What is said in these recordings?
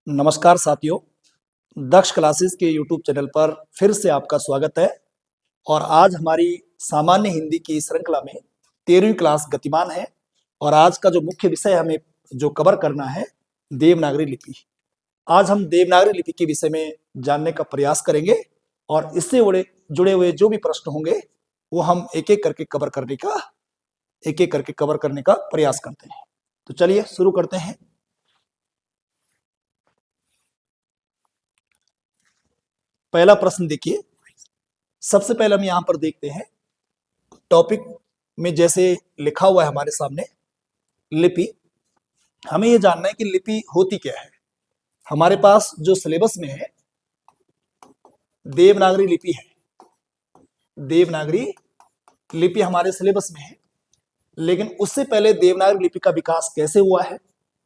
नमस्कार साथियों, दक्ष क्लासेस के यूट्यूब चैनल पर फिर से आपका स्वागत है। और आज हमारी सामान्य हिंदी की श्रृंखला में 13वीं क्लास गतिमान है। और आज का जो मुख्य विषय हमें जो कवर करना है, देवनागरी लिपि। आज हम देवनागरी लिपि के विषय में जानने का प्रयास करेंगे और इससे जुड़े हुए जो भी प्रश्न होंगे वो हम एक एक करके कवर करने का प्रयास करते हैं। तो चलिए शुरू करते हैं। पहला प्रश्न देखिए, सबसे पहले हम यहां पर देखते हैं टॉपिक में जैसे लिखा हुआ है हमारे सामने लिपि। हमें यह जानना है कि लिपि होती क्या है। हमारे पास जो सिलेबस में है देवनागरी लिपि है, देवनागरी लिपि हमारे सिलेबस में है। लेकिन उससे पहले देवनागरी लिपि का विकास कैसे हुआ है,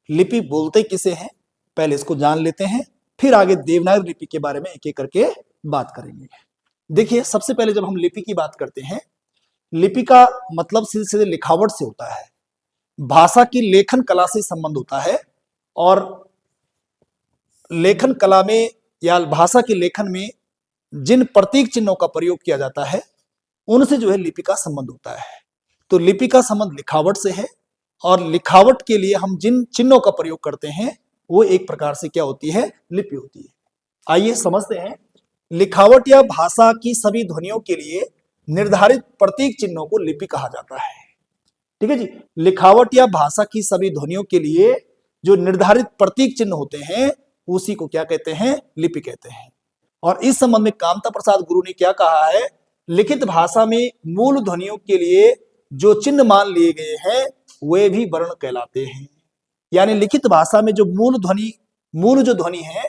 लिपि बोलते किसे हैं, पहले इसको जान लेते हैं, फिर आगे देवनागरी लिपि के बारे में एक एक करके बात करेंगे। देखिए, सबसे पहले जब हम लिपि की बात करते हैं, लिपि का मतलब सीधे लिखावट से होता है, भाषा की लेखन कला से संबंध होता है। और लेखन कला में या भाषा के लेखन में जिन प्रतीक चिन्हों का प्रयोग किया जाता है उनसे जो है लिपि का संबंध होता है। तो लिपि का संबंध लिखावट से है और लिखावट के लिए हम जिन चिन्हों का प्रयोग करते हैं वो एक प्रकार से क्या होती है, लिपि होती है। आइए समझते हैं। लिखावट या भाषा की सभी ध्वनियों के लिए निर्धारित प्रतीक चिन्हों को लिपि कहा जाता है। ठीक है जी, लिखावट या भाषा की सभी ध्वनियों के लिए जो निर्धारित प्रतीक चिन्ह होते हैं उसी को क्या कहते हैं, लिपि कहते हैं। और इस संबंध में कामता प्रसाद गुरु ने क्या कहा है, लिखित भाषा में मूल ध्वनियों के लिए जो चिन्ह मान लिए गए हैं वे भी वर्ण कहलाते हैं। यानी लिखित भाषा में जो मूल जो ध्वनि है,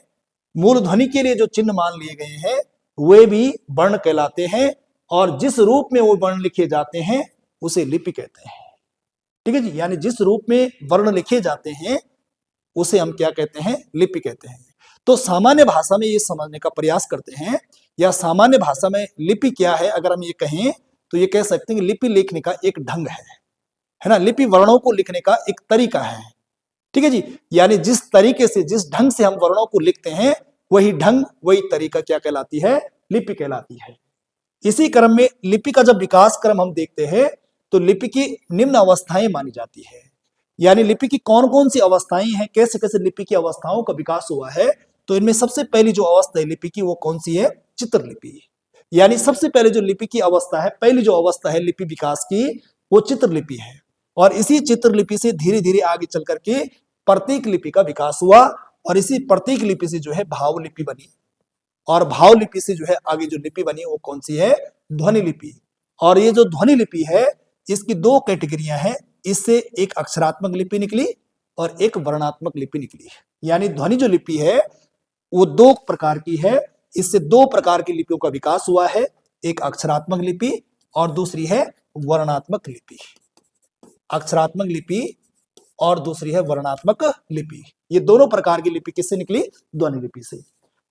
मूल ध्वनि के लिए जो चिन्ह मान लिए गए हैं वे भी वर्ण कहलाते हैं। और जिस रूप में वो वर्ण लिखे जाते हैं उसे लिपि कहते हैं। ठीक है जी, यानी जिस रूप में वर्ण लिखे जाते हैं उसे हम क्या कहते हैं, लिपि कहते हैं। तो सामान्य भाषा में ये समझने का प्रयास करते हैं, या सामान्य भाषा में लिपि क्या है अगर हम ये कहें तो ये कह सकते हैं कि लिपि लिखने का एक ढंग है ना। लिपि वर्णों को लिखने का एक तरीका है। ठीक है जी, यानी जिस तरीके से, जिस ढंग से हम वर्णों को लिखते हैं वही ढंग, वही तरीका क्या कहलाती है, लिपि कहलाती है। इसी क्रम में लिपि का जब विकास क्रम हम देखते हैं तो लिपि की निम्न अवस्थाएं मानी जाती है। यानी लिपि की कौन कौन सी अवस्थाएं हैं, कैसे कैसे लिपि की अवस्थाओं का विकास हुआ है। तो इनमें सबसे पहली जो अवस्था है लिपि की वो कौन सी है, चित्रलिपि। यानी सबसे पहले जो लिपि की अवस्था है, पहली जो अवस्था है लिपि विकास की, वो चित्रलिपि है। और इसी चित्रलिपि से धीरे धीरे आगे चल करके प्रतीक लिपि का विकास हुआ और इसी प्रतीक लिपि से जो है भाव लिपि बनी। और भाव लिपि से जो है आगे जो लिपि बनी वो कौन सी है, ध्वनि लिपि। और ये जो ध्वनि लिपि है इसकी दो कैटेगरियां हैं, इससे एक अक्षरात्मक लिपि निकली और एक वर्णात्मक लिपि निकली। यानी ध्वनि जो लिपि है वो दो प्रकार की है, इससे दो प्रकार की लिपियों का विकास हुआ है, एक अक्षरात्मक लिपि और दूसरी है वर्णात्मक लिपि। अक्षरात्मक लिपि और दूसरी है वर्णात्मक लिपि। ये दोनों प्रकार की लिपि किससे निकली, ध्वनि लिपि से।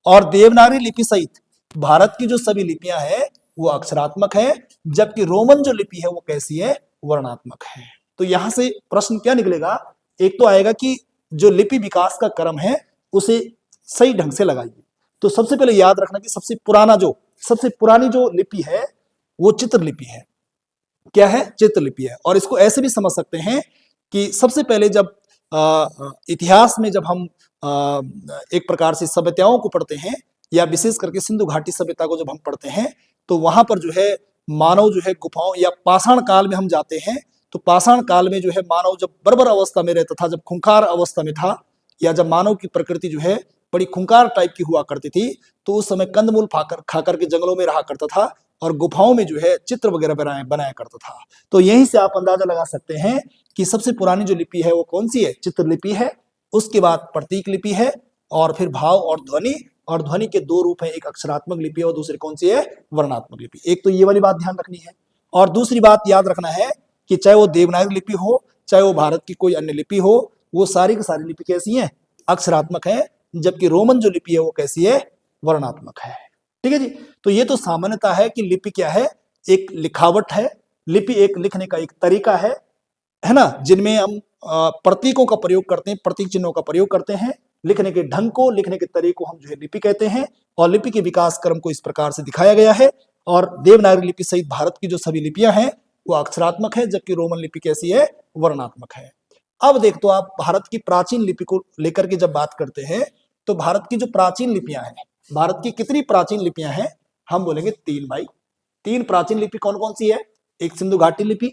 और देवनागरी लिपि सहित भारत की जो सभी लिपियां हैं वो अक्षरात्मक है, जबकि रोमन जो लिपि है वो कैसी है, वर्णात्मक है। तो यहां से प्रश्न क्या निकलेगा, एक तो आएगा कि जो लिपि विकास का क्रम है उसे सही ढंग से लगाइए। तो सबसे पहले याद रखना कि सबसे पुरानी जो लिपि है वो चित्रलिपि है। क्या है, चित्रलिपि है। और इसको ऐसे भी समझ सकते हैं कि सबसे पहले जब इतिहास में जब हम एक प्रकार से सभ्यताओं को पढ़ते हैं, या विशेष करके सिंधु घाटी सभ्यता को जब हम पढ़ते हैं तो वहां पर जो है मानव जो है गुफाओं या पाषाण काल में हम जाते हैं। तो पाषाण काल में जो है मानव जब बर्बर अवस्था में रहता था, जब खूंखार अवस्था में था, या जब मानव की प्रकृति जो है बड़ी खूंखार टाइप की हुआ करती थी, तो उस समय कंदमूल खाकर के जंगलों में रहा करता था और गुफाओं में जो है चित्र वगैरह बनाया करता था। तो यहीं से आप अंदाजा लगा सकते हैं कि सबसे पुरानी जो लिपि है वो कौन सी है, चित्रलिपि है। उसके बाद प्रतीक लिपि है और फिर भाव और ध्वनि। और ध्वनि के दो रूप हैं, एक अक्षरात्मक लिपि और दूसरी कौन सी है, वर्णात्मक लिपि। एक तो ये वाली बात ध्यान रखनी है। और दूसरी बात याद रखना है कि चाहे वो देवनागरी लिपि हो, चाहे वो भारत की कोई अन्य लिपि हो, वो सारी की सारी लिपि कैसी है, अक्षरात्मक है, जबकि रोमन जो लिपि है वो कैसी है, वर्णात्मक है। ठीक है जी, तो ये तो सामान्यता है कि लिपि क्या है, एक लिखावट है। लिपि एक लिखने का एक तरीका है ना, जिनमें हम प्रतीकों का प्रयोग करते हैं, प्रतीक चिन्हों का प्रयोग करते हैं। लिखने के ढंग को, लिखने के तरीके को हम जो है लिपि कहते हैं। और लिपि के विकास क्रम को इस प्रकार से दिखाया गया है। और देवनागरी लिपि सहित भारत की जो सभी लिपियां हैं वो अक्षरात्मक है, जबकि रोमन लिपि कैसी है, वर्णात्मक है। अब देख तो आप भारत की प्राचीन लिपि को लेकर के जब बात करते हैं तो भारत की जो प्राचीन लिपियां हैं, भारत की कितनी प्राचीन लिपियां हैं, हम बोलेंगे 3 भाई। 3 प्राचीन लिपि कौन कौन सी है? एक सिंधु घाटी लिपि,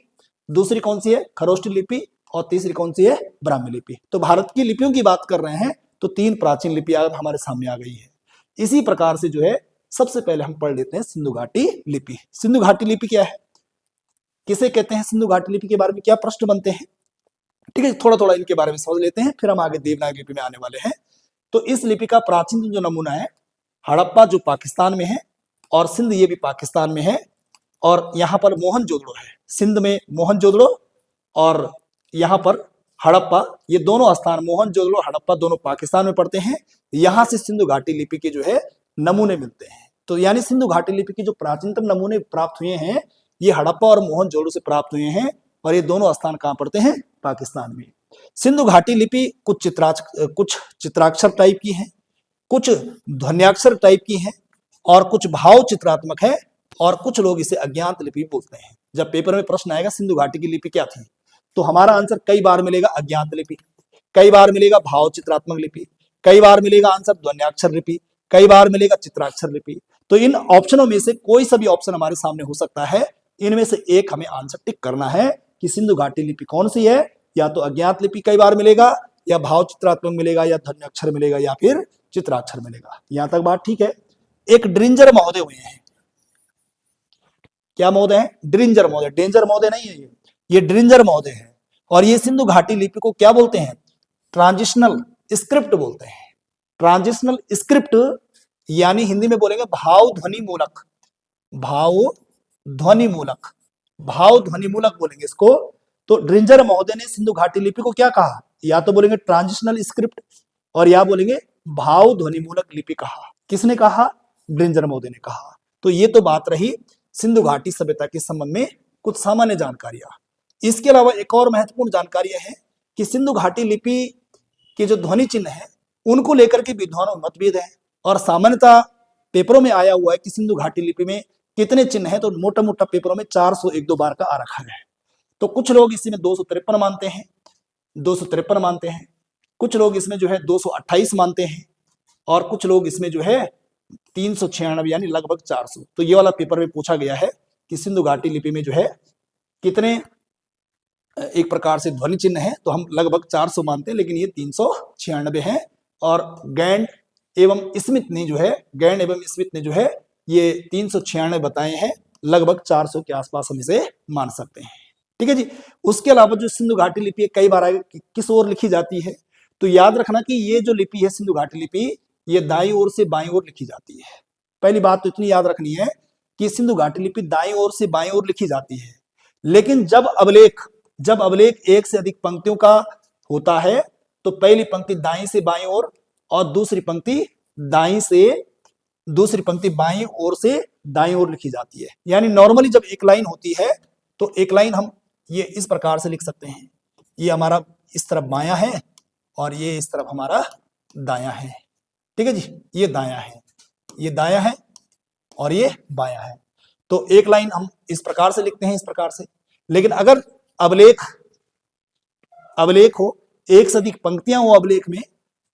दूसरी कौन सी है, खरोष्टी लिपि, और तीसरी कौन सी है, ब्राह्मी लिपि। तो भारत की लिपियों की बात कर रहे हैं तो 3 प्राचीन लिपि हमारे सामने आ गई है। इसी प्रकार से जो है सबसे पहले हम पढ़ लेते हैं सिंधु घाटी लिपि। सिंधु घाटी लिपि क्या है, किसे कहते हैं, सिंधु घाटी लिपि के बारे में क्या प्रश्न बनते हैं, ठीक है, थोड़ा थोड़ा इनके बारे में समझ लेते हैं, फिर हम आगे देवनागरी लिपि में आने वाले हैं। तो इस लिपि का प्राचीन जो नमूना है हड़प्पा, जो पाकिस्तान में है, और सिंध ये भी पाकिस्तान में है, और यहाँ पर मोहनजोदड़ो है, सिंध में मोहनजोदड़ो और यहाँ पर हड़प्पा, ये दोनों स्थान मोहनजोदड़ो हड़प्पा दोनों पाकिस्तान में पड़ते हैं। यहाँ से सिंधु घाटी लिपि के जो है नमूने मिलते हैं। तो यानी सिंधु घाटी लिपि के जो प्राचीनतम नमूने प्राप्त हुए हैं ये हड़प्पा और मोहनजोदड़ो से प्राप्त हुए हैं, और ये दोनों स्थान कहाँ पड़ते हैं, पाकिस्तान में। सिंधु घाटी लिपि कुछ चित्राक्षर टाइप की है, कुछ ध्वन्याक्षर टाइप की है, और कुछ भाव चित्रात्मक है, और कुछ लोग इसे अज्ञात लिपि बोलते हैं। जब पेपर में प्रश्न आएगा सिंधु घाटी की लिपि क्या थी, तो हमारा आंसर कई बार मिलेगा अज्ञात लिपि, कई बार मिलेगा भाव चित्रात्मक लिपि, कई बार मिलेगा आंसर ध्वन्याक्षर लिपि, कई बार मिलेगा चित्राक्षर लिपि। तो इन ऑप्शनों में से कोई सा भी ऑप्शन हमारे सामने हो सकता है, इनमें से एक हमें आंसर टिक करना है कि सिंधु घाटी लिपि कौन सी है। या तो अज्ञात लिपि कई बार मिलेगा, या भाव चित्रात्मक मिलेगा, या ध्वन्याक्षर मिलेगा, या फिर चित्राक्षर मिलेगा। यहां तक बात ठीक है। एक ड्रिंजर महोदय हुए हैं, क्या महोदय है, ड्रिंजर महोदय, डेंजर महोदय नहीं है ये ड्रिंजर महोदय है। और ये सिंधु घाटी लिपि को क्या बोलते हैं, ट्रांजिशनल स्क्रिप्ट बोलते हैं। ट्रांजिशनल स्क्रिप्ट यानी हिंदी में बोलेंगे भाव ध्वनि मूलक, भाव ध्वनि मूलक, भाव ध्वनि मूलक बोलेंगे इसको। तो ड्रिंजर महोदय ने सिंधु घाटी लिपि को क्या कहा, या तो बोलेंगे ट्रांजिशनल स्क्रिप्ट, और या बोलेंगे भाव ध्वनि मूलक लिपि कहा। किसने कहा, ड्रिंजर महोदय ने कहा। तो ये तो बात रही सिंधु घाटी सभ्यता के संबंध में कुछ सामान्य जानकारियां। इसके अलावा एक और महत्वपूर्ण जानकारी है कि सिंधु घाटी लिपि के जो ध्वनि चिन्ह है उनको लेकर के विद्वानों में मतभेद है, और सामान्यतः पेपरों में आया हुआ है कि सिंधु घाटी लिपि में कितने चिन्ह हैं, तो मोटा मोटा पेपरों में 401-2 बार का आ रखा है। तो कुछ लोग इसमें 253 मानते हैं, 253 मानते हैं, कुछ लोग इसमें जो है 228 मानते हैं, और कुछ लोग इसमें जो है 396 यानी लगभग 400। तो ये वाला पेपर में पूछा गया है कि सिंधु घाटी लिपि में जो है कितने एक प्रकार से ध्वनि चिन्ह है, तो हम लगभग 400 मानते हैं, लेकिन ये 396 है। और गैंड एवं स्मिथ ने जो है, गैंड एवं स्मिथ ने जो है ये 396 बताए हैं, लगभग 400 के आसपास हम इसे मान सकते हैं। ठीक है जी। उसके अलावा जो सिंधु घाटी लिपि कई बार आगे किस ओर लिखी जाती है, तो याद रखना कि ये जो लिपि है सिंधु घाटी लिपि, ये दाईं ओर से बाईं ओर लिखी जाती है। पहली बात तो इतनी याद रखनी है कि सिंधु घाटी लिपि दाईं ओर से बाईं ओर लिखी जाती है, लेकिन जब अवलेख एक से अधिक पंक्तियों का होता है तो पहली पंक्ति दाईं से बाईं ओर और दूसरी पंक्ति बाईं ओर से दाईं ओर लिखी जाती है। यानी नॉर्मली जब एक लाइन होती है तो एक लाइन हम ये इस प्रकार से लिख सकते हैं, ये हमारा इस तरफ बायां है और ये इस तरफ हमारा दायां है। ठीक है जी, ये दायां है, ये दायां है और ये बायां है। तो एक लाइन हम इस प्रकार से लिखते हैं, इस प्रकार से। लेकिन अगर अवलेख हो, एक से अधिक पंक्तियां हो अवलेख में,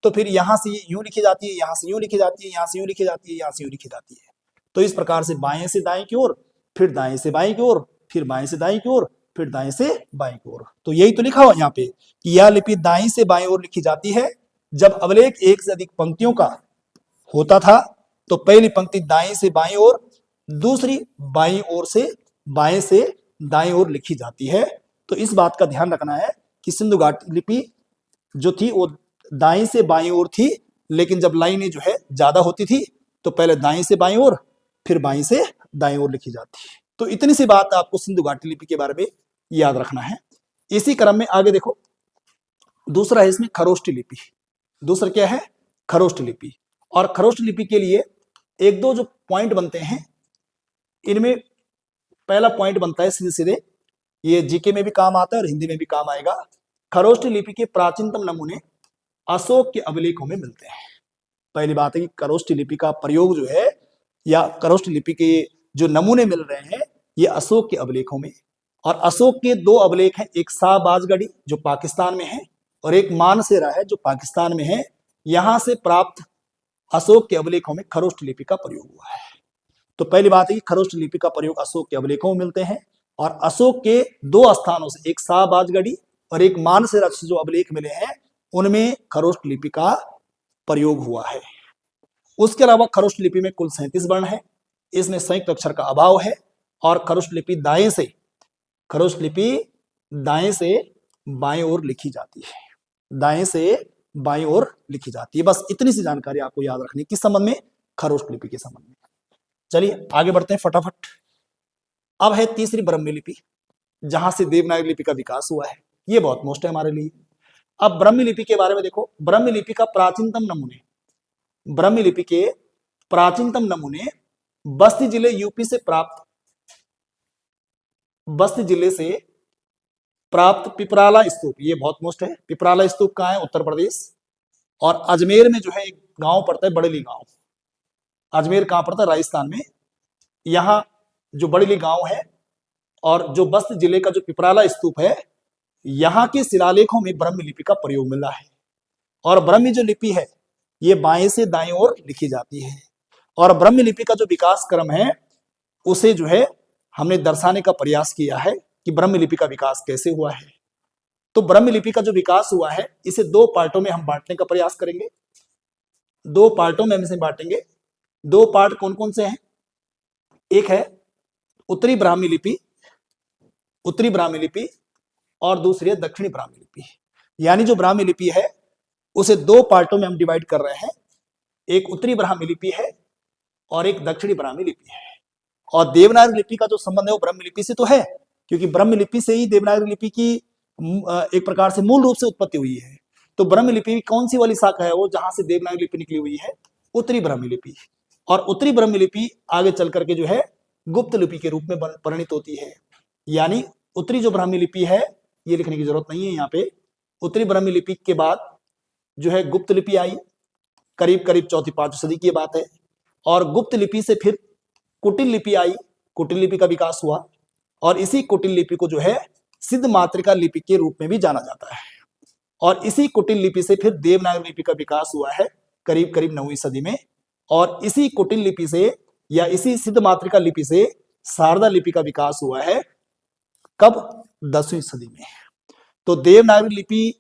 तो फिर यहां से यूं लिखी जाती है, यहां से यूं लिखी जाती है, यहां से यूं लिखी जाती है, यहां से यूं लिखी जाती है। तो इस प्रकार से बाएं से दाएं की ओर, फिर दाएं से बाएं की ओर, फिर बाएं से दाएं की ओर, फिर दाएं से बाएं की ओर। तो यही तो लिखा हुआ यहाँ पे कि यह लिपि दाएं से बाएं ओर लिखी जाती है। जब अवलेख एक से अधिक पंक्तियों का होता था तो पहली पंक्ति दाएं से बाएं ओर, दूसरी बाएं ओर से बाएं से दाएं ओर लिखी जाती है। तो इस बात का ध्यान रखना है कि सिंधु घाटी लिपि जो थी वो दाएं से बाएं ओर थी, लेकिन जब लाइनें जो है ज्यादा होती थी तो पहले दाएं से बाएं ओर, फिर बाएं से दाएं ओर लिखी जाती है। तो इतनी सी बात आपको सिंधु घाटी लिपि के बारे में याद रखना है। इसी क्रम में आगे देखो, दूसरा है इसमें खरोष्टी लिपि। दूसरा क्या है, खरोष्ट लिपि। और खरोष्ट लिपि के लिए एक दो जो पॉइंट बनते हैं, इनमें पहला पॉइंट बनता है सीधे सीधे, ये जीके में भी काम आता है और हिंदी में भी काम आएगा। खरोष्ट लिपि के प्राचीनतम नमूने अशोक के अभिलेखों में मिलते हैं। पहली बात है कि खरोष्ठ लिपि का प्रयोग जो है या खरोष्ठ लिपि के जो नमूने मिल रहे हैं ये अशोक के अभिलेखों में, और अशोक के दो अभिलेख हैं, एक शाहबाजगढ़ी जो पाकिस्तान में है और एक मानसेरा है जो पाकिस्तान में है। यहां से प्राप्त अशोक के अभिलेखों में खरोष्ठ लिपि का प्रयोग हुआ है। तो पहली बात है कि खरोष्ठ लिपि का प्रयोग अशोक के अभिलेखों में मिलते हैं, और अशोक के दो स्थानों से, एक शाहबाजगढ़ी और एक मानसेरा से जो अभिलेख मिले हैं उनमें खरोष्ठ लिपि का प्रयोग हुआ है। उसके अलावा खरोष्ठ लिपि में कुल 37 वर्ण है, इसमें संयुक्त अक्षर का अभाव है, और खरोष्ठ लिपि दाएं से बाएं ओर लिखी जाती है, दाएं से बाएं ओर लिखी जाती है। बस इतनी सी जानकारी आपको याद रखनी किस संबंध में, खरोष्ठ लिपि के संबंध में। चलिए आगे बढ़ते हैं फटाफट। अब है तीसरी ब्राह्मी लिपि, जहां से देवनागरी लिपि का विकास हुआ है। ये बहुत मोस्ट है हमारे लिए। अब ब्राह्मी लिपि के बारे में देखो, ब्राह्मी लिपि का प्राचीनतम नमूने, ब्राह्मी लिपि के प्राचीनतम नमूने बस्ती जिले यूपी से प्राप्त, बस्ती जिले से प्राप्त पिपराला स्तूप, ये बहुत मोस्ट है। पिपराला स्तूप कहाँ है, उत्तर प्रदेश। और अजमेर में जो है एक गांव पड़ता है बड़ेली गांव, अजमेर कहाँ पड़ता है, राजस्थान में। यहाँ जो बड़ेली गांव है और जो बस्ती जिले का जो पिपराला स्तूप है, यहाँ के शिलालेखों में ब्राह्मी लिपि का प्रयोग मिला है। और ब्राह्मी जो लिपि है ये बाएं से दाएं ओर लिखी जाती है। और ब्राह्मी लिपि का जो विकास क्रम है उसे जो है हमने दर्शाने का प्रयास किया है कि ब्राह्मी लिपि का विकास कैसे हुआ है। तो ब्राह्मी लिपि का जो विकास हुआ है इसे दो पार्टों में हम बांटने का प्रयास करेंगे, दो पार्टों में हम इसे बांटेंगे। दो पार्ट कौन कौन से हैं, एक है उत्तरी ब्राह्मी लिपि, उत्तरी ब्राह्मी लिपि, और दूसरी है दक्षिणी ब्राह्मी लिपि। यानी जो ब्राह्मी लिपि है उसे दो पार्टों में हम डिवाइड कर रहे हैं, एक उत्तरी ब्राह्मी लिपि है और एक दक्षिणी ब्राह्मी लिपि है। और देवनागरी लिपि का जो संबंध है वो ब्राह्मी लिपि से तो है, क्योंकि ब्राह्मी लिपि से ही देवनागरी लिपि की एक प्रकार से मूल रूप से उत्पत्ति हुई है। तो ब्राह्मी लिपि कौन सी वाली शाखा है वो जहां से देवनागरी लिपि निकली हुई है, उत्तरी ब्राह्मी लिपि। और उत्तरी ब्राह्मी लिपि आगे चल करके जो है गुप्त लिपि के रूप में परिणित होती है। यानी उत्तरी जो ब्राह्मी लिपि है ये लिखने की जरूरत नहीं है यहाँ पे। उत्तरी ब्राह्मी लिपि के बाद जो है गुप्त लिपि आई, करीब करीब 4वीं-5वीं सदी की बात है। और गुप्त लिपि से फिर कुटिल लिपि आई, कुटिल लिपि का विकास हुआ, और इसी कुटिल लिपि को जो है सिद्ध मातृका लिपि के रूप में भी जाना जाता है। और इसी कुटिल लिपि से फिर देवनागरी लिपि का विकास हुआ है करीब करीब 9वीं सदी में। और इसी कुटिल लिपि से या इसी सिद्ध मातृका लिपि से शारदा लिपि का विकास हुआ है कब, 10वीं सदी में। तो देवनागरी लिपि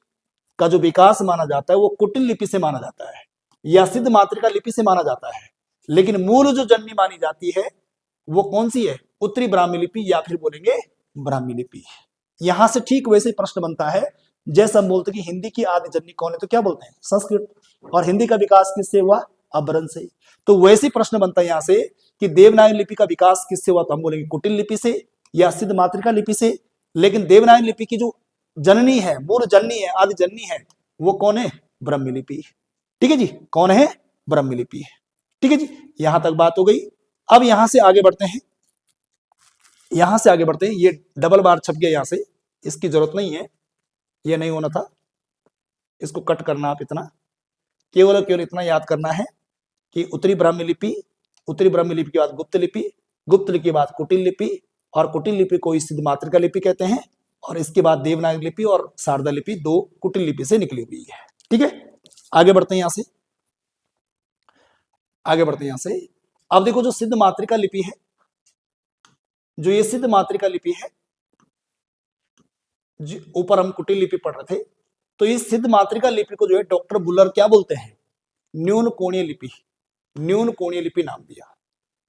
का जो विकास माना जाता है वो कुटिल लिपि से माना जाता है या सिद्ध मातृका लिपि से माना जाता है, लेकिन मूल जो जननी मानी जाती है वो कौन सी है, उत्तरी ब्राह्मी लिपि या फिर बोलेंगे ब्राह्मी लिपि। यहां से ठीक वैसे प्रश्न बनता है जैसा हम बोलते कि हिंदी की आदि जननी कौन है, तो क्या बोलते हैं संस्कृत, और हिंदी का विकास किससे हुआ, अभ्रंश से। तो वैसे प्रश्न बनता है यहाँ से कि देवनागरी लिपि का विकास किससे हुआ, तो हम बोलेंगे कुटिल लिपि से या सिद्ध मातृका लिपि से। लेकिन देवनागरी लिपि की जो जननी है, मूल जननी है, आदि जननी है, वो कौन है, ब्राह्मी लिपि। ठीक है जी, कौन है, ब्राह्मी लिपि। ठीक है जी, यहां तक बात हो गई। अब यहां से आगे बढ़ते हैं, यहां से आगे बढ़ते हैं। ये डबल बार छप गया यहाँ से, इसकी जरूरत नहीं है, ये नहीं होना था, इसको कट करना। आप इतना केवल केवल इतना याद करना है कि उत्तरी ब्राह्मी लिपि, उत्तरी ब्राह्मी लिपि के बाद गुप्त लिपि, गुप्त लिपि के बाद कुटिल लिपि, और कुटिल लिपि को सिद्ध मातृका लिपि कहते हैं। और इसके बाद देवनागरी लिपि और शारदा लिपि दो कुटिल लिपि से निकली हुई है। ठीक है, आगे बढ़ते हैं यहां से, आगे बढ़ते हैं यहां से। अब देखो जो सिद्ध मातृका लिपि है, जो ये सिद्ध मातृका लिपि है, ऊपर हम कुटिल लिपि पढ़ रहे थे, तो इस सिद्ध मातृका लिपि को जो है डॉक्टर बुलर क्या बोलते हैं, न्यून कोणीय लिपि, न्यून कोणीय लिपि नाम दिया।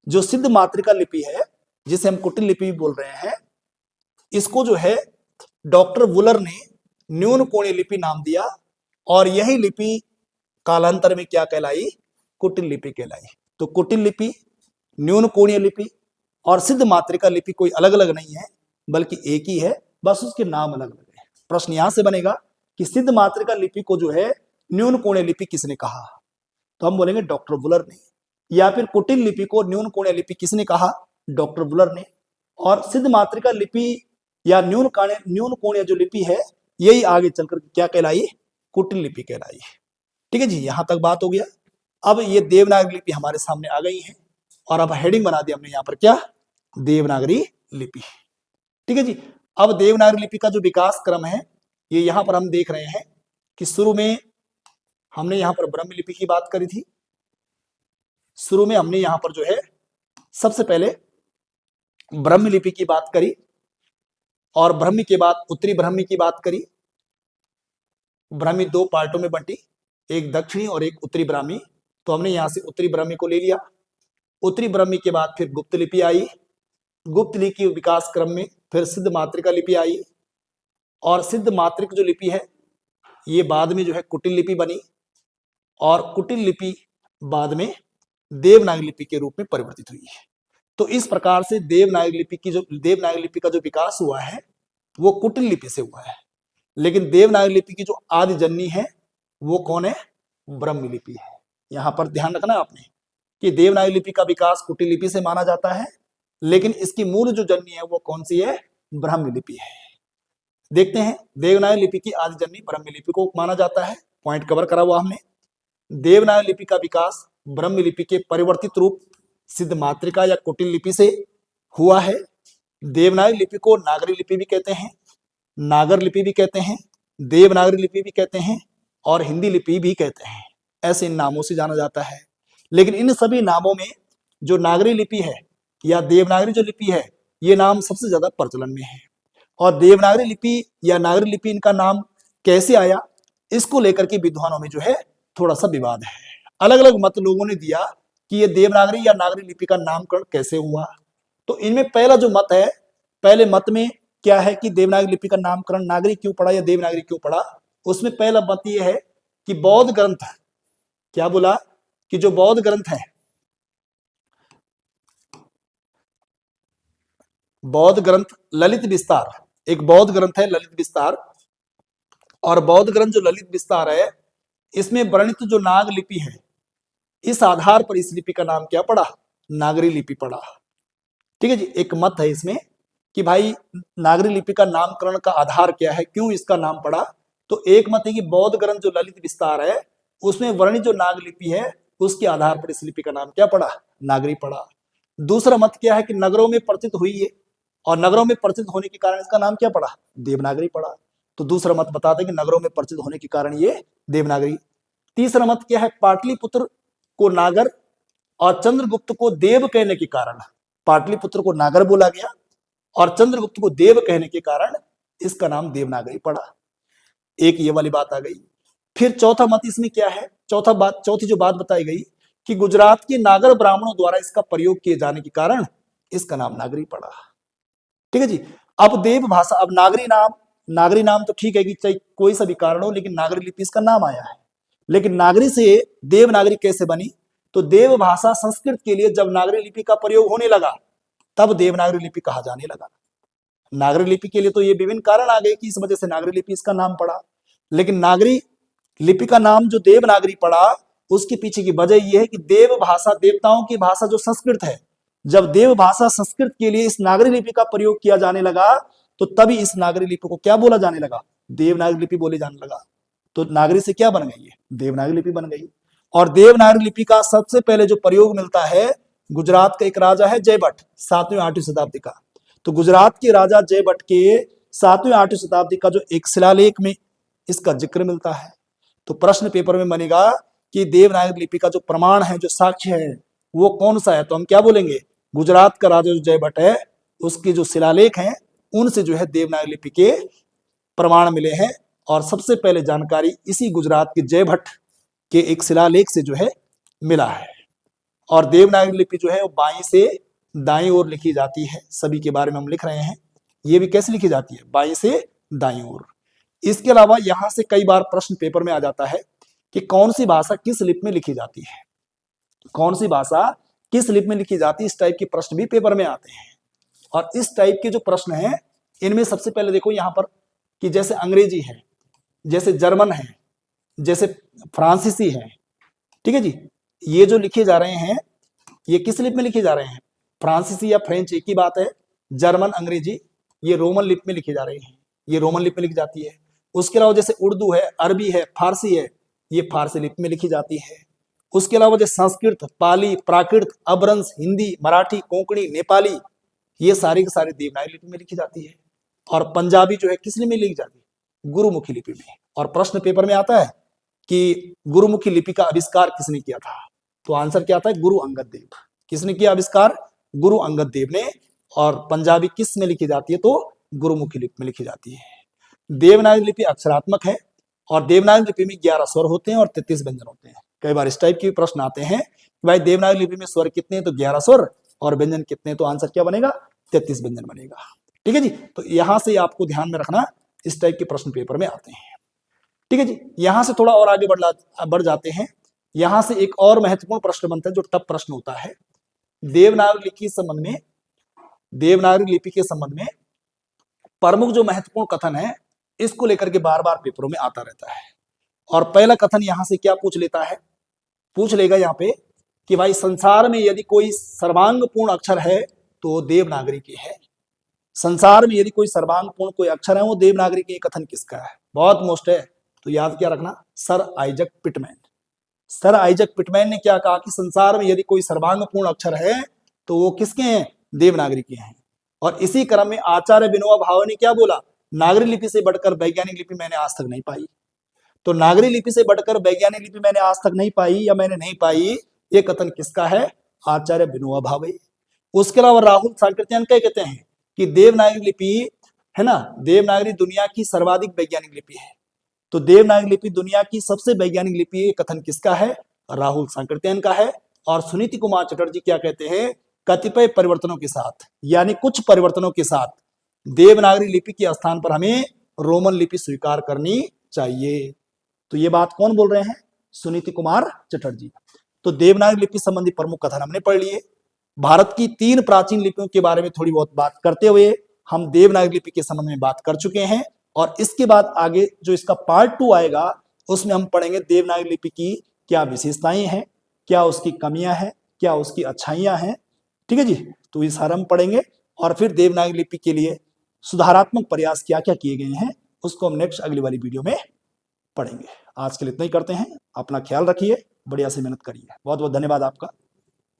जो सिद्ध मातृका लिपि है जिसे हम कुटिल लिपि भी बोल रहे हैं, इसको जो है डॉक्टर वुलर ने न्यून कोणीय लिपि नाम दिया, और यही लिपि कालांतर में क्या कहलाई, कुटिल लिपि कहलाई। तो कुटिल लिपि, न्यून कोणीय लिपि और सिद्ध मातृका लिपि कोई अलग अलग नहीं है, बल्कि एक ही है, बस उसके नाम अलग अलग है। प्रश्न यहां से बनेगा कि सिद्ध मातृका लिपि को जो है न्यून कोणीय लिपि किसने कहा, तो हम बोलेंगे डॉक्टर वुलर ने। या फिर कुटिल लिपि को न्यून कोणीय लिपि किसने कहा, डॉक्टर वुलर ने। और सिद्ध मातृका लिपि या न्यून कोणीय जो लिपि है, यही आगे चलकर क्या कहलाई, कुटिल लिपि कहलाई। ठीक है जी, यहां तक बात हो गया। अब ये देवनागरी लिपि हमारे सामने आ गई है और अब हेडिंग बना दी हमने यहाँ पर, क्या, देवनागरी लिपि। ठीक है जी। अब देवनागरी लिपि का जो विकास क्रम है ये यहाँ पर हम देख रहे हैं कि शुरू में हमने यहाँ पर ब्रह्म लिपि की बात करी थी। शुरू में हमने यहाँ पर जो है सबसे पहले ब्रह्म लिपि की बात करी और ब्रह्मी के बाद उत्तरी ब्रह्मी की बात करी। ब्राह्मी दो पार्टों में बंटी, एक दक्षिणी और एक उत्तरी ब्राह्मी। तो हमने यहाँ से उत्तरी ब्राह्मी को ले लिया। उत्तरी ब्राह्मी के बाद फिर गुप्त लिपि आई। गुप्त लिपि के विकास क्रम में फिर सिद्ध मातृका लिपि आई और सिद्ध मातृक जो लिपि है ये बाद में जो है कुटिल लिपि बनी और कुटिल लिपि बाद में देवनागरी लिपि के रूप में परिवर्तित हुई है। तो इस प्रकार से देवनागरी लिपि का जो विकास हुआ है वो कुटिल लिपि से हुआ है। लेकिन देवनागरी लिपि की जो आदि जननी है वो कौन है, ब्रह्मी लिपि है। यहां पर ध्यान रखना आपने कि देवनागरी लिपि का विकास कुटिल लिपि से माना जाता है, लेकिन इसकी मूल जो जननी है वो कौन सी है, ब्रह्मी लिपि है। देखते हैं, देवनागरी लिपि की आदि जननी ब्रह्मी लिपि को माना जाता है। पॉइंट कवर करा हुआ हमने। देवनागरी लिपि का विकास ब्रह्मी लिपि के परिवर्तित रूप सिद्ध मातृका या कुटिल लिपि से हुआ है। देवनागरी लिपि को नागरी लिपि भी कहते हैं, नागर लिपि भी कहते हैं, देवनागरी लिपि भी कहते हैं और हिंदी लिपि भी कहते हैं। ऐसे इन नामों से जाना जाता है। लेकिन इन सभी नामों में जो नागरी लिपि है या देवनागरी जो लिपि है ये नाम सबसे ज्यादा प्रचलन में है। और देवनागरी लिपि या नागरी लिपि इनका नाम कैसे आया इसको लेकर के विद्वानों में जो है थोड़ा सा विवाद है। अलग अलग मत लोगों ने दिया कि ये देवनागरी या नागरी लिपि का नामकरण कैसे हुआ। तो इनमें पहला जो मत है, पहले मत में क्या है कि देवनागरी लिपि का नामकरण नागरी क्यों पड़ा या देवनागरी क्यों पड़ा। उसमें पहला मत ये है कि बौद्ध ग्रंथ, क्या बोला कि जो बौद्ध ग्रंथ है, बौद्ध ग्रंथ ललित विस्तार, एक बौद्ध ग्रंथ है ललित विस्तार, और बौद्ध ग्रंथ जो ललित विस्तार है इसमें वर्णित जो नाग लिपि है इस आधार पर इस लिपि का नाम क्या पड़ा, नागरी लिपि पड़ा। ठीक है जी। एक मत है इसमें कि भाई नागरी लिपि का नामकरण का आधार क्या है, क्यों इसका नाम पड़ा। तो एक मत है कि बौद्ध ग्रंथ जो ललित विस्तार है उसमें वर्णित जो नाग लिपि है उसके आधार पर इस लिपि का नाम क्या पड़ा, नागरी पड़ा। दूसरा मत क्या है कि नगरों में प्रचित हुई है और नगरों में प्रचित होने के कारण इसका नाम क्या पड़ा, देवनागरी पड़ा। तो दूसरा मत बताते हैं कि नगरों में प्रचित होने के कारण ये देवनागरी। तीसरा मत क्या है, पाटलिपुत्र को नागर और चंद्रगुप्त को देव कहने के कारण, पाटलिपुत्र को नागर बोला गया और चंद्रगुप्त को देव कहने के कारण इसका नाम देवनागरी पड़ा। एक ये वाली बात आ गई। फिर चौथा मत इसमें क्या है, चौथी जो बात बताई गई कि गुजरात के नागर ब्राह्मणों द्वारा इसका प्रयोग किए जाने के कारण इसका नाम नागरी पड़ा। ठीक है जी। अब देव भाषा, अब नागरी नाम तो ठीक है कि चाहे कोई सा भी कारण हो, लेकिन नागरी लिपि इसका नाम आया है। लेकिन नागरी से देवनागरी कैसे बनी, तो देव भाषा संस्कृत के लिए जब नागरी लिपि का प्रयोग होने लगा तब देवनागरी लिपि कहा जाने लगा। नागरी लिपि के लिए तो ये विभिन्न कारण आ गए कि इस वजह से नागरी लिपि इसका नाम पड़ा। लेकिन नागरी लिपि का नाम जो देवनागरी पड़ा उसके पीछे की वजह यह है कि देव भाषा, देवताओं की भाषा जो संस्कृत है, जब देव भाषा संस्कृत के लिए इस नागरी लिपि का प्रयोग किया जाने लगा तो तभी इस नागरी लिपि को क्या बोला जाने लगा, देवनागरी लिपि बोले जाने लगा। तो नागरी से क्या बन गई है, देवनागरी लिपि बन गई। और देवनागरी लिपि का सबसे पहले जो प्रयोग मिलता है, गुजरात का एक राजा है जयभट्ट, 7वीं 8वीं शताब्दी का। तो गुजरात के राजा जयभट्ट के 7वीं 8वीं शताब्दी का जो एक शिलालेख में इसका जिक्र मिलता है। तो प्रश्न पेपर में बनेगा कि देवनागरी लिपि का जो प्रमाण है, जो साक्ष्य है, वो कौन सा है। तो हम क्या बोलेंगे, गुजरात का राजा जो जयभट्ट है उसके जो शिलालेख हैं उनसे जो है देवनागरी लिपि के प्रमाण मिले हैं। और सबसे पहले जानकारी इसी गुजरात के जयभट्ट के एक शिलालेख से जो है मिला है। और देवनागरी लिपि जो है वो बाईं से दाईं ओर लिखी जाती है। सभी के बारे में हम लिख रहे हैं। ये भी कैसे लिखी जाती है, बाईं से दाईं ओर। इसके अलावा यहां से कई बार प्रश्न पेपर में आ जाता है कि कौन सी भाषा किस लिपि में लिखी जाती है, कौन सी भाषा किस लिपि में लिखी जाती है। इस टाइप के प्रश्न भी पेपर में आते हैं। और इस टाइप के जो प्रश्न हैं इनमें सबसे पहले देखो यहाँ पर कि जैसे अंग्रेजी है, जैसे जर्मन है, जैसे फ्रांसीसी है। ठीक है जी। ये जो लिखे जा रहे हैं ये किस लिपि में लिखे जा रहे हैं, फ्रांसीसी या फ्रेंच एक ही बात है। जर्मन, अंग्रेजी ये रोमन लिपि में लिखे जा रहे हैं, ये रोमन लिपि में लिखी जाती है। उसके अलावा जैसे उर्दू है, अरबी है, फारसी है, ये फारसी लिपि में लिखी जाती है। उसके अलावा जो संस्कृत, पाली, प्राकृत, अपभ्रंश, हिंदी, मराठी, कोंकणी, नेपाली, ये सारी की सारी देवनागरी लिपि में लिखी जाती है। और पंजाबी जो है किस लिपि में लिखी जाती है? गुरुमुखी लिपि में। और प्रश्न पेपर में आता है कि गुरुमुखी लिपि का आविष्कार किसने किया था? तो आंसर क्या आता है? गुरु अंगद देव। किसने किया आविष्कार? गुरु अंगद देव ने। और पंजाबी किस में लिखी जाती है? तो गुरुमुखी लिपि में लिखी जाती है। देवनागरी लिपि अक्षरात्मक है और देवनागरी लिपि में 11 स्वर होते हैं और 33 व्यंजन होते हैं। कई बार इस टाइप के प्रश्न आते हैं कि भाई देवनागरी लिपि में स्वर कितने हैं? तो 11 स्वर। और व्यंजन कितने? तो आंसर क्या बनेगा? 33 व्यंजन बनेगा। ठीक है जी। तो यहां से आपको ध्यान में रखना, इस टाइप के प्रश्न पेपर में आते हैं। ठीक है जी। यहां से थोड़ा और आगे बढ़ जाते हैं। यहां से एक और महत्वपूर्ण प्रश्न बनता है जो टफ प्रश्न होता है। देवनागरी लिपि के संबंध में, देवनागरी लिपि के संबंध में प्रमुख जो महत्वपूर्ण कथन है, इसको लेकर के बार बार पेपरों में आता रहता है। और पहला कथन यहां से क्या पूछ लेता है? पूछ लेगा यहाँ पे कि भाई संसार में यदि कोई सर्वांगपूर्ण अक्षर है तो देवनागरी की है। संसार में यदि कोई सर्वांगपूर्ण कोई अक्षर है वो देवनागरी की। कथन किसका है? बहुत मोस्ट है, तो याद क्या रखना, sir Isaac Pitman. Sir Isaac Pitman ने क्या कहा कि संसार में यदि कोई सर्वांगपूर्ण अक्षर है तो वो किसके हैं? देवनागरी के हैं। और इसी क्रम में आचार्य विनोबा भावे ने क्या बोला? नागरी लिपि से बढ़कर वैज्ञानिक लिपि मैंने आज तक नहीं पाई। तो नागरी लिपि से बढ़कर वैज्ञानिक लिपि मैंने आज तक नहीं पाई या मैंने नहीं पाई, ये कथन किसका है? आचार्य विनोबा भावे। उसके अलावा राहुल सांकृत्यायन क्या कहते हैं कि देवनागरी लिपि है ना, देवनागरी दुनिया की सर्वाधिक वैज्ञानिक लिपि है। तो देवनागरी लिपि दुनिया की सबसे वैज्ञानिक लिपि, ये कथन किसका है? राहुल सांकृत्यायन का है। और सुनीति कुमार चटर्जी क्या कहते हैं? कतिपय परिवर्तनों के साथ, यानी कुछ परिवर्तनों के साथ देवनागरी लिपि के स्थान पर हमें रोमन लिपि स्वीकार करनी चाहिए। तो ये बात कौन बोल रहे हैं? सुनीति कुमार चटर्जी। तो देवनागरी लिपि संबंधी प्रमुख कथन हमने पढ़ लिए। भारत की 3 प्राचीन लिपियों के बारे में थोड़ी बहुत बात करते हुए हम देवनागरी लिपि के संबंध में बात कर चुके हैं। और इसके बाद आगे जो इसका पार्ट 2 आएगा उसमें हम पढ़ेंगे देवनागरी लिपि की क्या विशेषताएं हैं, क्या उसकी कमियां हैं, क्या उसकी अच्छाइयां हैं। ठीक है जी। तो ये सारा हम पढ़ेंगे और फिर देवनागरी लिपि के लिए सुधारात्मक प्रयास क्या क्या किए गए हैं उसको हम नेक्स्ट अगली वाली वीडियो में पढ़ेंगे। आज के लिए इतना ही करते हैं। अपना ख्याल रखिए, बढ़िया से मेहनत करिए। बहुत बहुत धन्यवाद आपका।